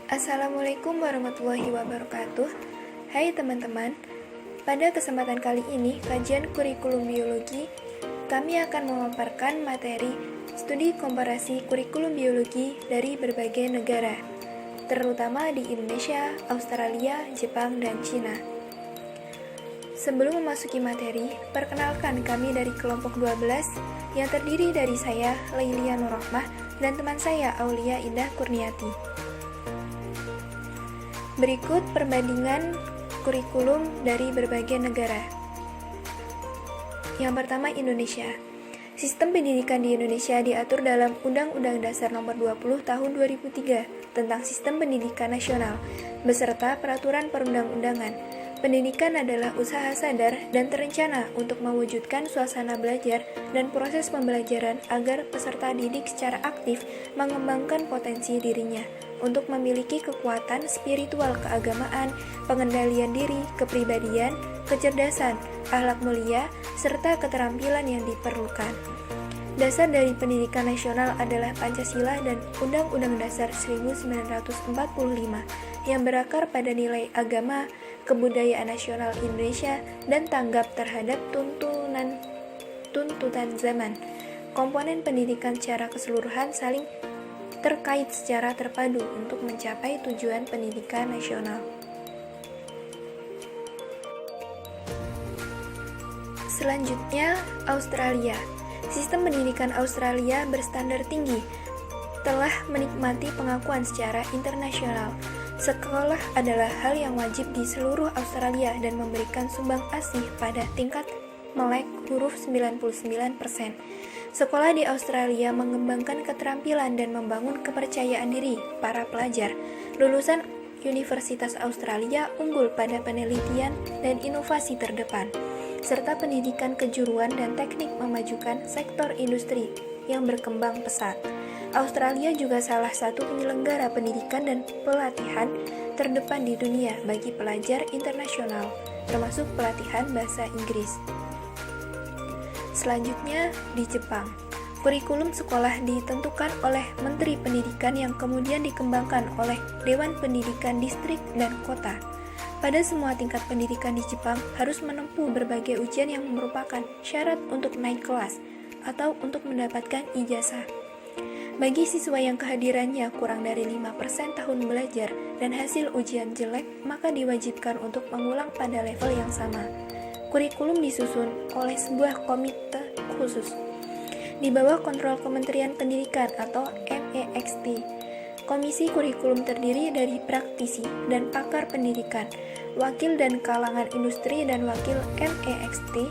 Assalamualaikum warahmatullahi wabarakatuh. Hai teman-teman, pada kesempatan kali ini kajian kurikulum biologi kami akan memaparkan materi studi komparasi kurikulum biologi dari berbagai negara, terutama di Indonesia, Australia, Jepang, dan Cina. Sebelum memasuki materi, perkenalkan kami dari kelompok 12 yang terdiri dari saya, Lailia Nurrohmah, dan teman saya, Aulia Indah Kurniati. Berikut perbandingan kurikulum dari berbagai negara. Yang pertama, Indonesia. Sistem pendidikan di Indonesia diatur dalam Undang-Undang Dasar Nomor 20 Tahun 2003 tentang Sistem Pendidikan Nasional beserta peraturan perundang-undangan. Pendidikan adalah usaha sadar dan terencana untuk mewujudkan suasana belajar dan proses pembelajaran agar peserta didik secara aktif mengembangkan potensi dirinya untuk memiliki kekuatan spiritual keagamaan, pengendalian diri, kepribadian, kecerdasan, akhlak mulia, serta keterampilan yang diperlukan. Dasar dari pendidikan nasional adalah Pancasila dan Undang-Undang Dasar 1945 yang berakar pada nilai agama, kebudayaan nasional Indonesia, dan tanggap terhadap tuntutan zaman. Komponen pendidikan secara keseluruhan saling terkait secara terpadu untuk mencapai tujuan pendidikan nasional. Selanjutnya, Australia. Sistem pendidikan Australia berstandar tinggi, telah menikmati pengakuan secara internasional. Sekolah adalah hal yang wajib di seluruh Australia dan memberikan sumbang asih pada tingkat melek huruf 99%. Sekolah di Australia mengembangkan keterampilan dan membangun kepercayaan diri para pelajar. Lulusan Universitas Australia unggul pada penelitian dan inovasi terdepan, serta pendidikan kejuruan dan teknik memajukan sektor industri yang berkembang pesat. Australia juga salah satu penyelenggara pendidikan dan pelatihan terdepan di dunia bagi pelajar internasional, termasuk pelatihan bahasa Inggris. Selanjutnya, di Jepang. Kurikulum sekolah ditentukan oleh Menteri Pendidikan yang kemudian dikembangkan oleh Dewan Pendidikan Distrik dan Kota. Pada semua tingkat pendidikan di Jepang harus menempuh berbagai ujian yang merupakan syarat untuk naik kelas atau untuk mendapatkan ijazah. Bagi siswa yang kehadirannya kurang dari 5% tahun belajar dan hasil ujian jelek, maka diwajibkan untuk mengulang pada level yang sama. Kurikulum disusun oleh sebuah komite khusus di bawah kontrol Kementerian Pendidikan atau MEXT. Komisi kurikulum terdiri dari praktisi dan pakar pendidikan, wakil dan kalangan industri dan wakil MEXT.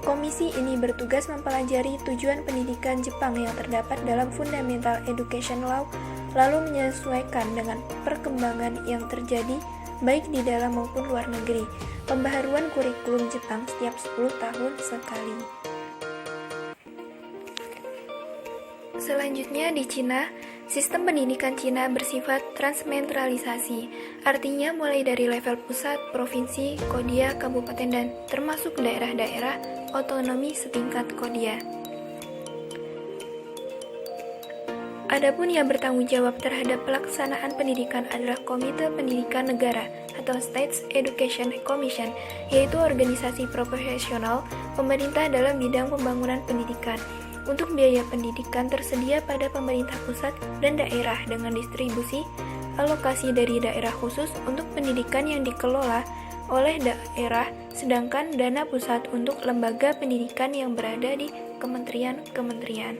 Komisi ini bertugas mempelajari tujuan pendidikan Jepang yang terdapat dalam Fundamental Education Law, lalu menyesuaikan dengan perkembangan yang terjadi baik di dalam maupun luar negeri. Pembaharuan kurikulum Jepang setiap 10 tahun sekali. Selanjutnya di Cina, sistem pendidikan Cina bersifat transmentralisasi, artinya mulai dari level pusat, provinsi, kodia, kabupaten, dan termasuk daerah-daerah otonomi setingkat kodia. Adapun yang bertanggung jawab terhadap pelaksanaan pendidikan adalah Komite Pendidikan Negara atau State Education Commission, yaitu organisasi profesional pemerintah dalam bidang pembangunan pendidikan. Untuk biaya pendidikan tersedia pada pemerintah pusat dan daerah dengan distribusi alokasi dari daerah khusus untuk pendidikan yang dikelola oleh daerah, sedangkan dana pusat untuk lembaga pendidikan yang berada di kementerian-kementerian.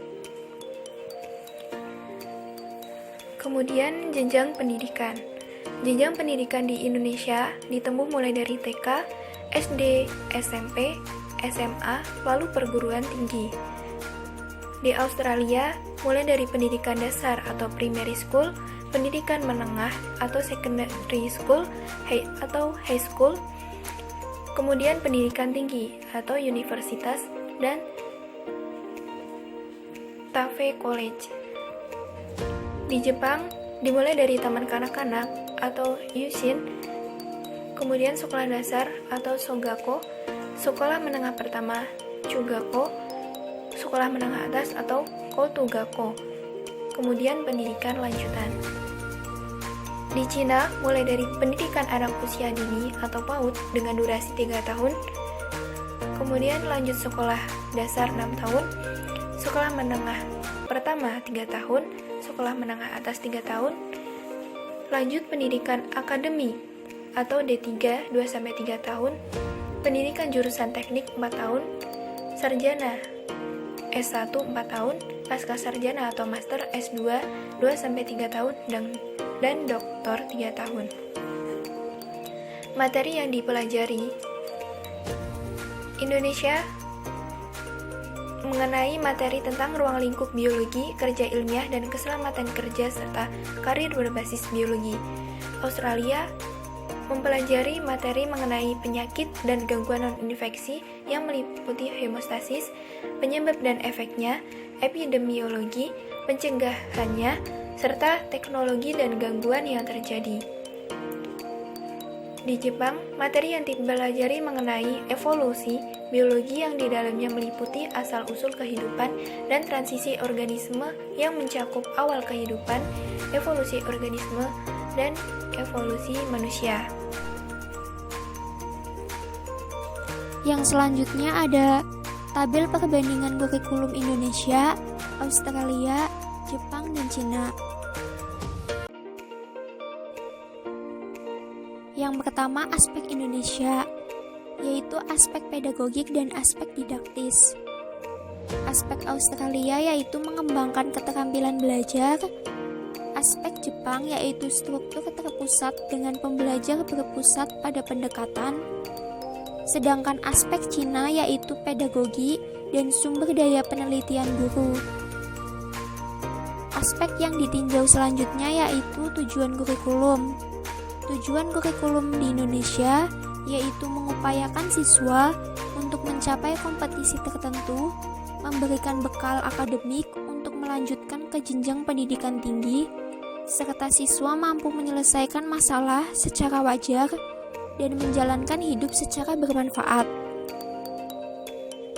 Kemudian jenjang pendidikan. Jenjang pendidikan di Indonesia ditempuh mulai dari TK, SD, SMP, SMA, lalu perguruan tinggi. Di Australia, mulai dari pendidikan dasar atau primary school, pendidikan menengah atau secondary school atau high school, kemudian pendidikan tinggi atau universitas, dan TAFE College. Di Jepang, dimulai dari taman kanak-kanak atau Yushin, kemudian sekolah dasar atau Shogako, sekolah menengah pertama Chugako, sekolah menengah atas atau Kotugako, kemudian pendidikan lanjutan. Di Cina, mulai dari pendidikan anak usia dini atau PAUD dengan durasi 3 tahun, kemudian lanjut sekolah dasar 6 tahun, sekolah menengah pertama 3 tahun, sekolah menengah atas 3 tahun, lanjut pendidikan akademi atau D3 2-3 tahun, pendidikan jurusan teknik 4 tahun, sarjana S1 4 tahun, pasca sarjana atau master S2 2-3 tahun, dan doktor 3 tahun. Materi yang dipelajari Indonesia mengenai materi tentang ruang lingkup biologi, kerja ilmiah, dan keselamatan kerja serta karir berbasis biologi. Australia mempelajari materi mengenai penyakit dan gangguan non-infeksi yang meliputi hemostasis, penyebab dan efeknya, epidemiologi, pencegahannya, serta teknologi dan gangguan yang terjadi. Di Jepang, materi yang dipelajari mengenai evolusi biologi yang di dalamnya meliputi asal-usul kehidupan dan transisi organisme yang mencakup awal kehidupan, evolusi organisme, dan evolusi manusia. Yang selanjutnya ada tabel perbandingan kurikulum Indonesia, Australia, Jepang, dan Cina. Yang pertama, aspek Indonesia, yaitu aspek pedagogik dan aspek didaktis. Aspek Australia yaitu mengembangkan keterampilan belajar. Aspek Jepang yaitu struktur terpusat dengan pembelajar berpusat pada pendekatan. Sedangkan aspek Cina yaitu pedagogi dan sumber daya penelitian guru. Aspek yang ditinjau selanjutnya yaitu tujuan kurikulum. Tujuan kurikulum di Indonesia yaitu mengupayakan siswa untuk mencapai kompetisi tertentu, memberikan bekal akademik untuk melanjutkan ke jenjang pendidikan tinggi, serta siswa mampu menyelesaikan masalah secara wajar dan menjalankan hidup secara bermanfaat.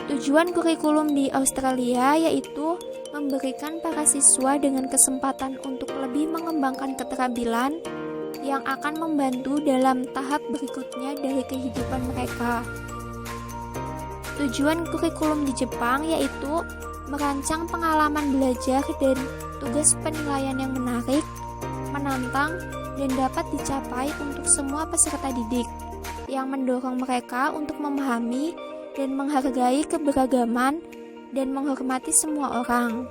Tujuan kurikulum di Australia yaitu memberikan para siswa dengan kesempatan untuk lebih mengembangkan keterampilan yang akan membantu dalam tahap berikutnya dari kehidupan mereka. Tujuan kurikulum di Jepang yaitu merancang pengalaman belajar dan tugas penilaian yang menarik, menantang, dan dapat dicapai untuk semua peserta didik, yang mendorong mereka untuk memahami dan menghargai keberagaman dan menghormati semua orang.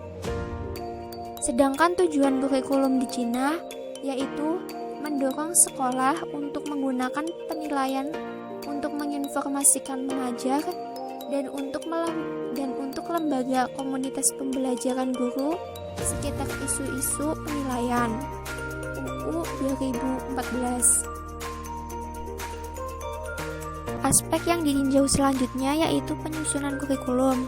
Sedangkan tujuan kurikulum di Cina yaitu mendorong sekolah untuk menggunakan penilaian untuk menginformasikan mengajar dan untuk lembaga komunitas pembelajaran guru sekitar isu-isu penilaian UU 2014. Aspek yang ditinjau selanjutnya yaitu penyusunan kurikulum.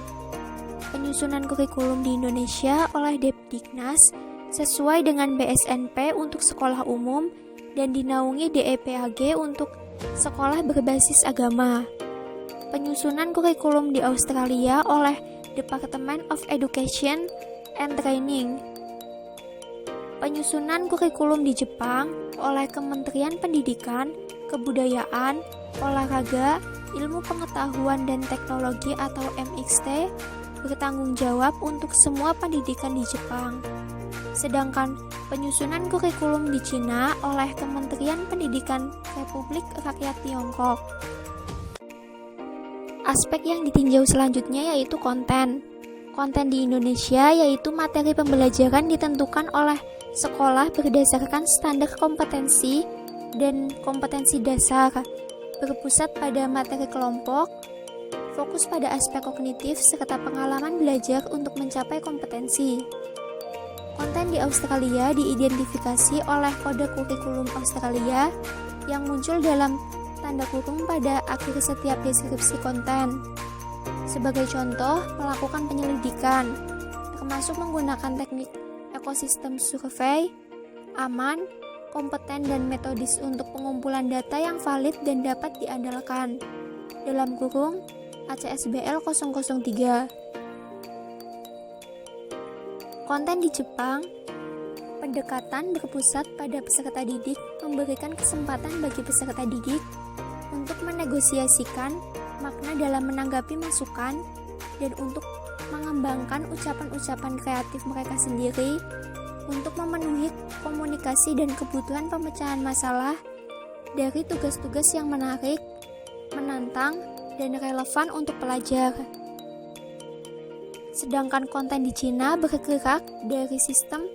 Penyusunan kurikulum di Indonesia oleh Depdiknas sesuai dengan BSNP untuk sekolah umum dan dinaungi DEPAG untuk sekolah berbasis agama. Penyusunan kurikulum di Australia oleh Department of Education and Training. Penyusunan kurikulum di Jepang oleh Kementerian Pendidikan, Kebudayaan, Olahraga, Ilmu Pengetahuan dan Teknologi atau MXT bertanggung jawab untuk semua pendidikan di Jepang. Sedangkan penyusunan kurikulum di Cina oleh Kementerian Pendidikan Republik Rakyat Tiongkok. Aspek yang ditinjau selanjutnya yaitu konten. Konten di Indonesia yaitu materi pembelajaran ditentukan oleh sekolah berdasarkan standar kompetensi dan kompetensi dasar, berpusat pada materi kelompok, fokus pada aspek kognitif serta pengalaman belajar untuk mencapai kompetensi. Konten di Australia diidentifikasi oleh Kode Kurikulum Australia yang muncul dalam tanda kurung pada akhir setiap deskripsi konten. Sebagai contoh, melakukan penyelidikan, termasuk menggunakan teknik ekosistem survei, aman, kompeten dan metodis untuk pengumpulan data yang valid dan dapat diandalkan. Dalam kurung ACSBL 003. Konten di Jepang Pendekatan berpusat pada peserta didik memberikan kesempatan bagi peserta didik untuk menegosiasikan makna dalam menanggapi masukan dan untuk mengembangkan ucapan-ucapan kreatif mereka sendiri untuk memenuhi komunikasi dan kebutuhan pemecahan masalah dari tugas-tugas yang menarik, menantang, dan relevan untuk pelajar. Sedangkan konten di Cina bergerak dari sistem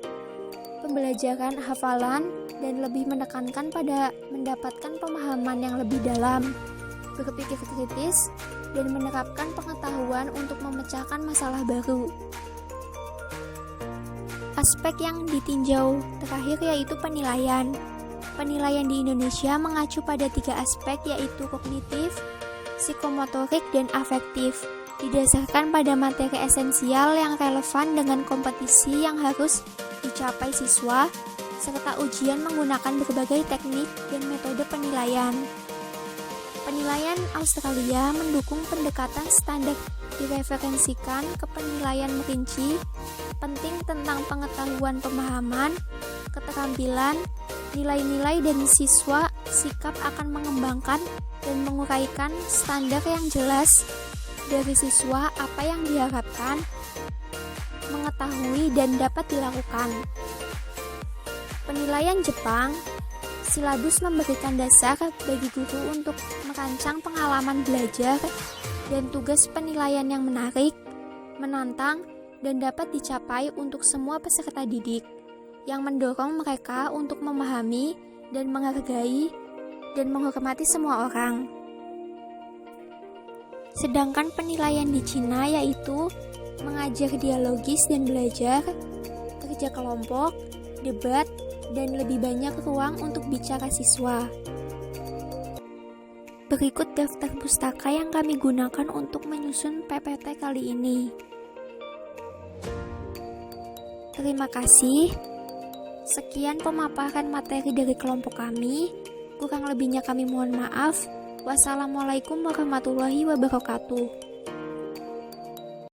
pembelajaran hafalan dan lebih menekankan pada mendapatkan pemahaman yang lebih dalam, berpikir kritis, dan menerapkan pengetahuan untuk memecahkan masalah baru. Aspek yang ditinjau terakhir yaitu penilaian. Penilaian di Indonesia mengacu pada 3 aspek yaitu kognitif, psikomotorik, dan afektif, didasarkan pada materi esensial yang relevan dengan kompetisi yang harus dicapai siswa, serta ujian menggunakan berbagai teknik dan metode penilaian. Penilaian Australia mendukung pendekatan standar direferensikan ke penilaian merinci, penting tentang pengetahuan pemahaman, keterampilan, nilai-nilai dan siswa sikap akan mengembangkan dan menguraikan standar yang jelas dari siswa apa yang diharapkan, mengetahui dan dapat dilakukan. Penilaian Jepang, silabus memberikan dasar bagi guru untuk merancang pengalaman belajar dan tugas penilaian yang menarik, menantang, dan dapat dicapai untuk semua peserta didik, yang mendorong mereka untuk memahami dan menghargai dan menghormati semua orang. Sedangkan penilaian di Cina yaitu mengajar dialogis dan belajar, kerja kelompok, debat, dan lebih banyak ruang untuk bicara siswa. Berikut daftar pustaka yang kami gunakan untuk menyusun PPT kali ini. Terima kasih. Sekian pemaparan materi dari kelompok kami. Kurang lebihnya kami mohon maaf. Wassalamualaikum warahmatullahi wabarakatuh.